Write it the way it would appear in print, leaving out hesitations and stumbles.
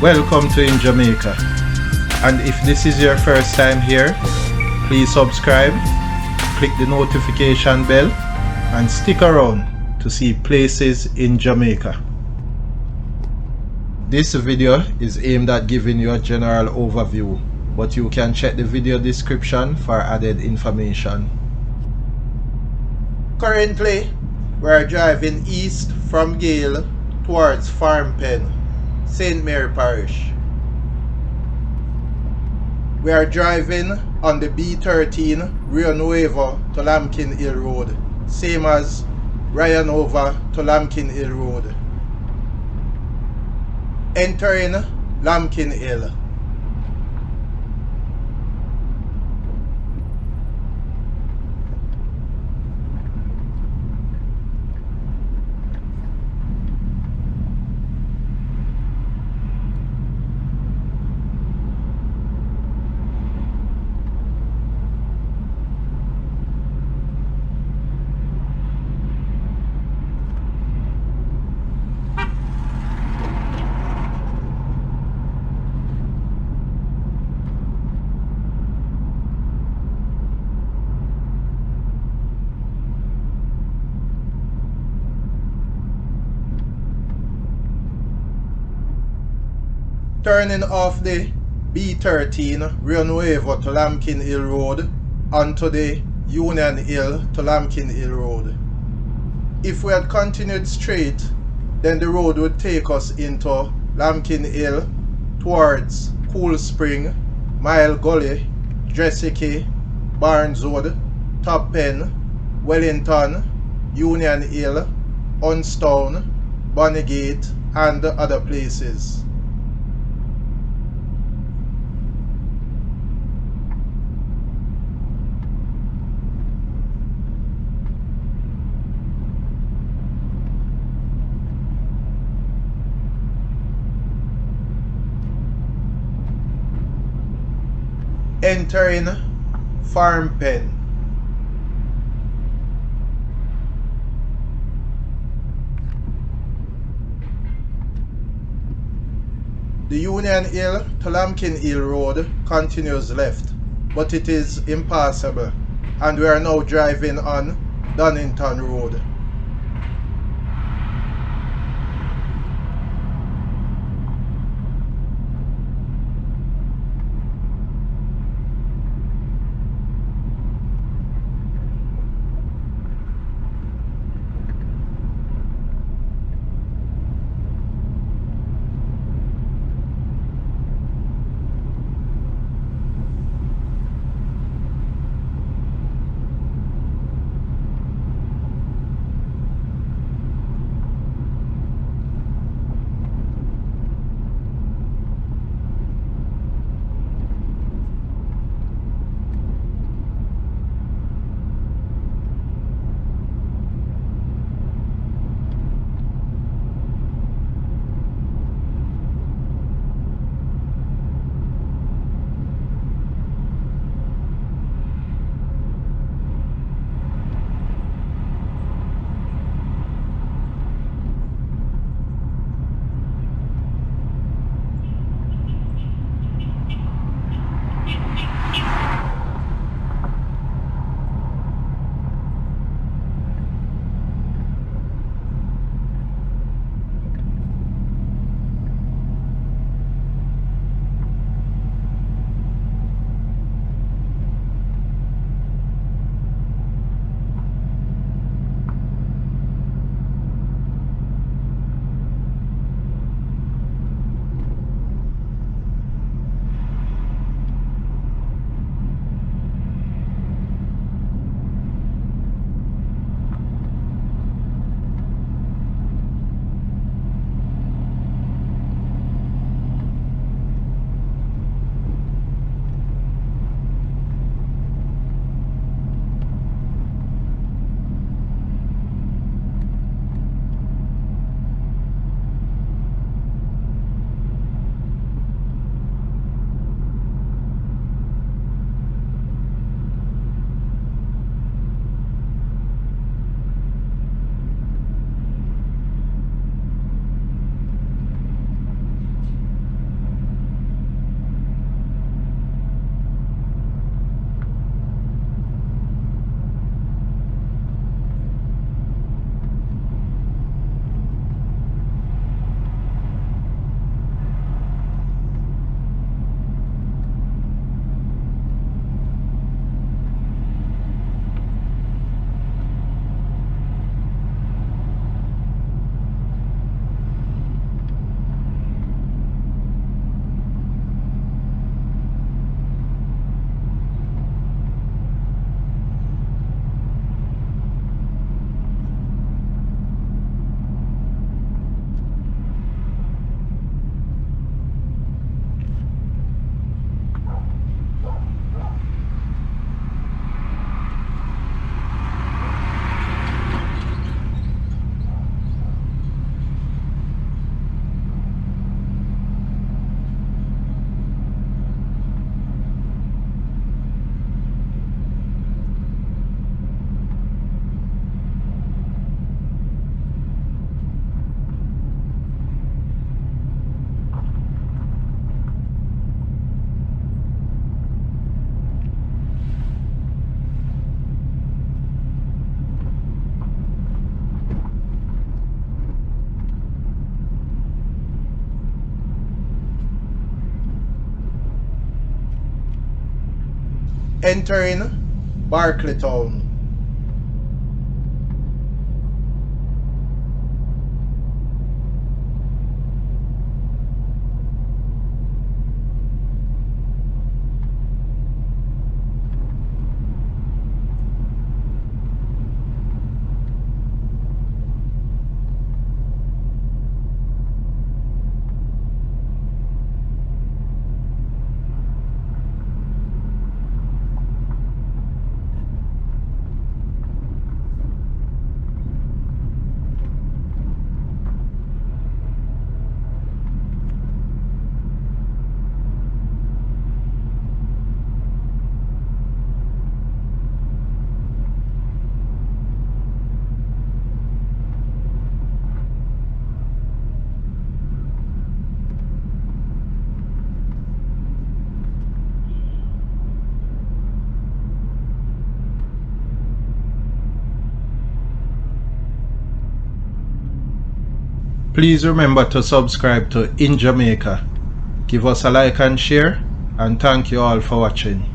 Welcome to In Jamaica. And if this is your first time here, please subscribe, click the notification bell, and stick around to see places in Jamaica. This video is aimed at giving you a general overview, but you can check the video description for added information. Currently, we are driving east from Gale towards Farm Pen, St. Mary Parish. We are driving on the B13 Rio Nuevo to Lambkin Hill Road, same as Ryan Over to Lambkin Hill Road. Entering Lambkin Hill. Turning off the B13 Rio Nuevo to Lambkin Hill Road onto the Union Hill to Lambkin Hill Road. If we had continued straight, then the road would take us into Lambkin Hill towards Cool Spring, Mile Gully, Dressicky, Barneswood, Top Pen, Wellington, Union Hill, Unstone, Bonnygate, and other places. Entering Farm Pen. The Union Hill to Lambkin Hill Road continues left, but it is impassable, and we are now driving on Donington Road. entering Barclaytown. Please remember to subscribe to In Jamaica. Give us a like and share, and thank you all for watching.